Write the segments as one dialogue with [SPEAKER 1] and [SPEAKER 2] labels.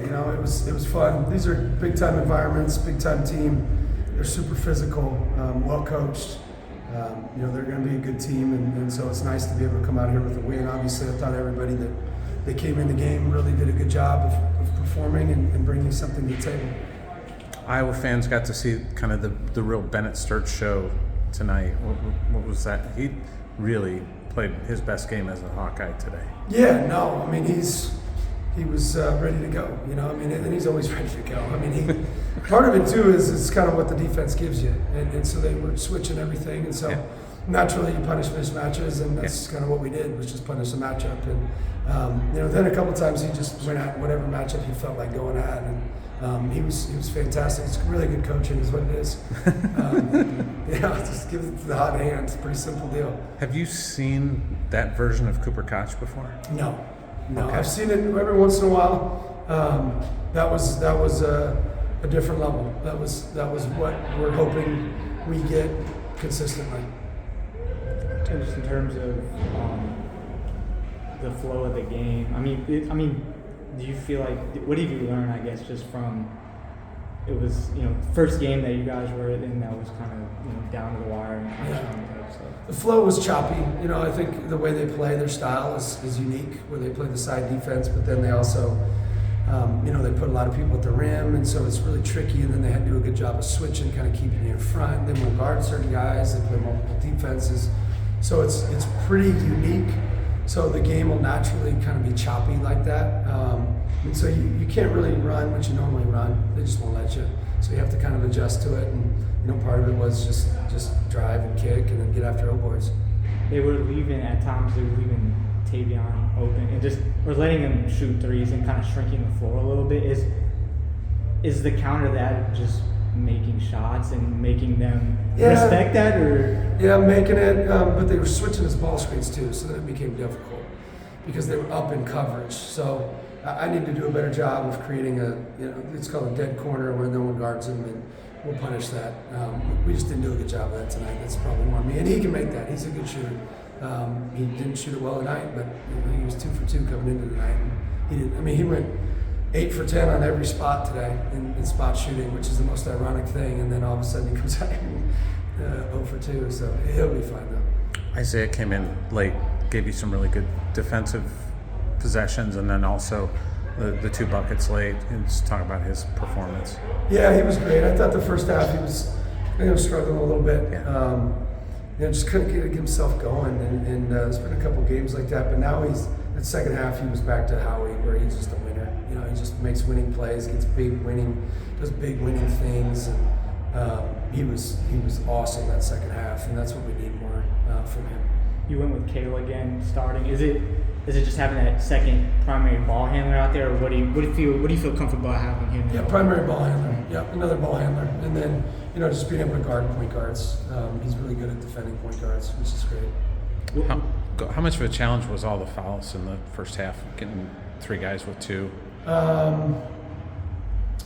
[SPEAKER 1] It was fun. These are big time environments, big time team. They're super physical, well coached. They're going to be a good team, and so it's nice to be able to come out here with a win. Obviously, I thought everybody that came in the game really did a good job of performing and bringing something to the table.
[SPEAKER 2] Iowa fans got to see kind of the real Bennett Sturts show tonight. What was that? He really played his best game as a Hawkeye today.
[SPEAKER 1] Yeah, no, I mean he was ready to go, and he's always ready to go. Part of it too is it's kind of what the defense gives you, and so they were switching everything, and so naturally you punish mismatches, and that's kind of what we did, was just punish the matchup, and then a couple times he just went at whatever matchup he felt like going at, and he was fantastic. It's really good coaching, is what it is. Just give it to the hot hand. It's a pretty simple deal.
[SPEAKER 2] Have you seen that version of Cooper Koch before?
[SPEAKER 1] No.
[SPEAKER 2] Okay.
[SPEAKER 1] I've seen it every once in a while. That was a different level. That was what we're hoping we get consistently.
[SPEAKER 3] Just in terms of the flow of the game, do you feel like, what did you learn? I guess just from, it was first game that you guys were in that was kind of down to the wire and kind of showing type stuff.
[SPEAKER 1] The flow was choppy. I think the way they play, their style is unique, where they play the side defense, but then they also, they put a lot of people at the rim, and so it's really tricky, and then they had to do a good job of switching, kind of keeping you in front. Then we'll guard certain guys, they play multiple defenses. So it's pretty unique. So the game will naturally kind of be choppy like that. And so you can't really run what you normally run. They just won't let you. So you have to kind of adjust to it, and part of it was just drive and kick and then get after O-boards.
[SPEAKER 3] They were leaving at times. They were leaving Tavion open and or letting him shoot threes and kind of shrinking the floor a little bit. Is the counter to that just making shots and making them respect that, or?
[SPEAKER 1] Yeah, making it. But they were switching his ball screens too, so then it became difficult because they were up in coverage. So I need to do a better job of creating it's called a dead corner where no one guards him, and we'll punish that. We just didn't do a good job of that tonight. That's probably more me. And he can make that. He's a good shooter. He didn't shoot it well tonight, but he was 2 for 2 coming into the night. And he went 8 for 10 on every spot today in spot shooting, which is the most ironic thing. And then all of a sudden he comes out and 0 for 2. So he'll be fine though.
[SPEAKER 2] Isaiah came in late, gave you some really good defensive possessions, and then also the 2 buckets late. And just talk about his performance.
[SPEAKER 1] Yeah, he was great. I thought the first half he was struggling a little bit.
[SPEAKER 2] Yeah.
[SPEAKER 1] Just couldn't get himself going, and there's been a couple games like that. But now that second half, he was back to Howie, where he's just a winner. He just makes winning plays, does big winning things, and he was awesome that second half, and that's what we need more from him.
[SPEAKER 3] You went with Kale again starting. Is it just having that second primary ball handler out there, or what do you feel comfortable having him?
[SPEAKER 1] Yeah, primary ball handler. Yeah, another ball handler, and then just being able to guard point guards. He's really good at defending point guards, which is great.
[SPEAKER 2] How much of a challenge was all the fouls in the first half, getting 3 guys with 2?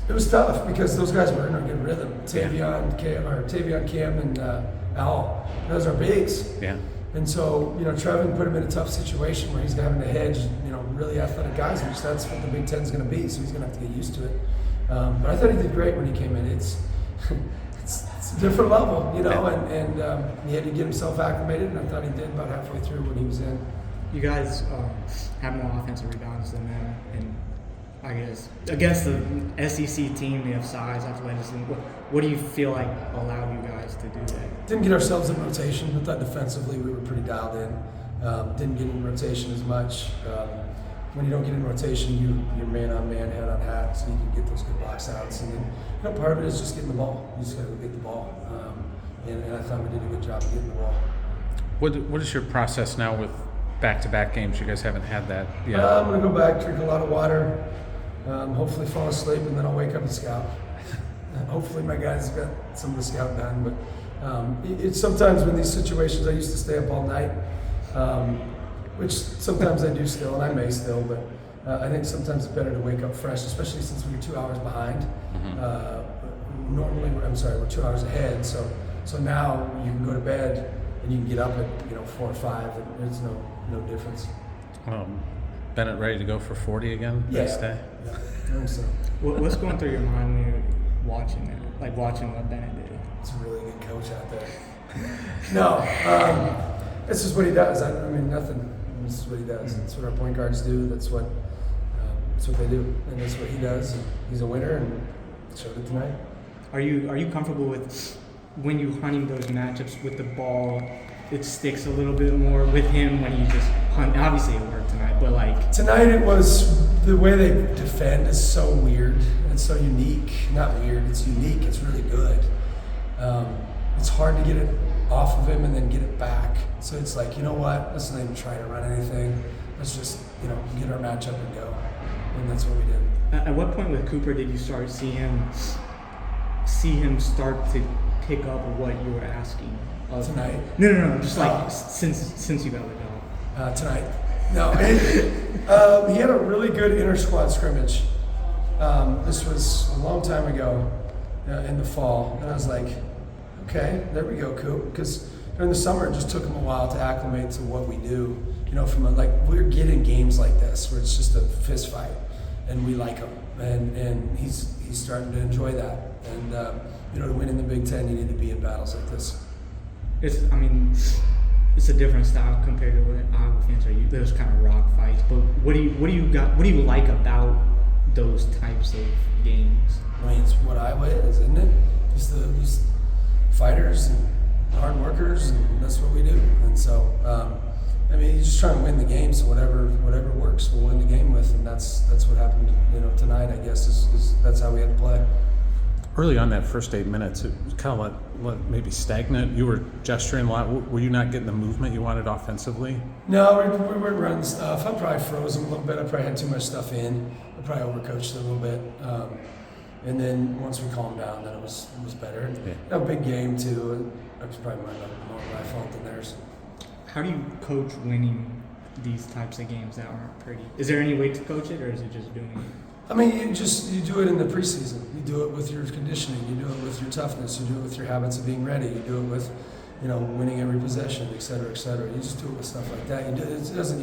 [SPEAKER 1] It was tough because those guys were in a good rhythm. Tavion, Cam, and Al. Those are bigs.
[SPEAKER 2] Yeah.
[SPEAKER 1] And so, Trevin put him in a tough situation where he's having to hedge, really athletic guys, which that's what the Big Ten's going to be. So he's going to have to get used to it. But I thought he did great when he came in. It's a different level, and he had to get himself acclimated, and I thought he did about halfway through when he was in.
[SPEAKER 3] You guys have more offensive rebounds than them, and I guess against the SEC team, they have size, athleticism. What do you feel like allowed you guys to do that?
[SPEAKER 1] Didn't get ourselves in rotation. I thought defensively we were pretty dialed in. Didn't get in rotation as much. When you don't get in rotation, you're man-on-man, head-on-hat, so you can get those good box outs. And then, part of it is just getting the ball. You just got to go get the ball. And I thought we did a good job of getting the ball.
[SPEAKER 2] What is your process now with back-to-back games? You guys haven't had that yet.
[SPEAKER 1] I'm going to go back, drink a lot of water, hopefully fall asleep, and then I'll wake up and scout. Hopefully my guys got some of the scout done. But it's sometimes when these situations, I used to stay up all night. Which sometimes I do still, and I may still, but I think sometimes it's better to wake up fresh, especially since we're 2 hours behind.
[SPEAKER 2] Mm-hmm.
[SPEAKER 1] Normally, we're 2 hours ahead, so now you can go to bed and you can get up at 4 or 5, and there's no difference.
[SPEAKER 2] Bennett ready to go for 40 again next day?
[SPEAKER 1] Yeah, I think so.
[SPEAKER 3] What's going through your mind when you're watching it? Like watching what Bennett did?
[SPEAKER 1] It's a really good coach out there. No, this is what he does. I mean, nothing. This is what he does. That's what our point guards do. That's what they do, and that's what he does. And he's a winner, and showed it tonight.
[SPEAKER 3] Are you comfortable with when you hunting those matchups with the ball? It sticks a little bit more with him when you just hunt. Obviously, it worked tonight, but like
[SPEAKER 1] Tonight, it was the way they defend is so weird. It's so unique. Not weird. It's unique. It's really good. It's hard to get it off of him and then get it back. So it's like, you know what? Let's not even try to run anything. Let's just, get our matchup and go. And that's what we did.
[SPEAKER 3] At what point with Cooper did you start see him start to pick up what you were asking of him?
[SPEAKER 1] Tonight?
[SPEAKER 3] No. Just like since you got the dog.
[SPEAKER 1] Tonight. No, he had a really good inter-squad scrimmage. This was a long time ago in the fall. And I was like, okay, there we go, Coop. Because during the summer, it just took him a while to acclimate to what we do. We're getting games like this where it's just a fist fight, and we like him. And he's starting to enjoy that. And, to win in the Big Ten, you need to be in battles like this.
[SPEAKER 3] It's a different style compared to what Iowa fans are used. Those kind of rock fights. But what do you like about those types of games?
[SPEAKER 1] I mean, it's what Iowa is, isn't it? Just fighters and hard workers, and that's what we do. And so, you just try and win the game. So whatever works, we'll win the game with, and that's what happened. Tonight, I guess is that's how we had to play.
[SPEAKER 2] Early on that first 8 minutes, it was kind of maybe stagnant. You were gesturing a lot. Were you not getting the movement you wanted offensively?
[SPEAKER 1] No, we weren't running stuff. I probably froze him a little bit. I probably had too much stuff in. I probably overcoached it a little bit. And then once we calmed down, then it was better.
[SPEAKER 2] Yeah.
[SPEAKER 1] A big game too. That was probably more my fault than theirs.
[SPEAKER 3] How do you coach winning these types of games that aren't pretty? Is there any way to coach it, or is it just doing it?
[SPEAKER 1] I mean, you do it in the preseason. You do it with your conditioning. You do it with your toughness. You do it with your habits of being ready. You do it with, winning every possession, et cetera, et cetera. You just do it with stuff like that. You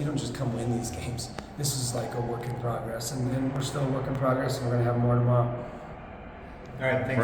[SPEAKER 1] don't just come win these games. This is like a work in progress, and we're still a work in progress, and we're gonna have more tomorrow.
[SPEAKER 3] All right, thanks.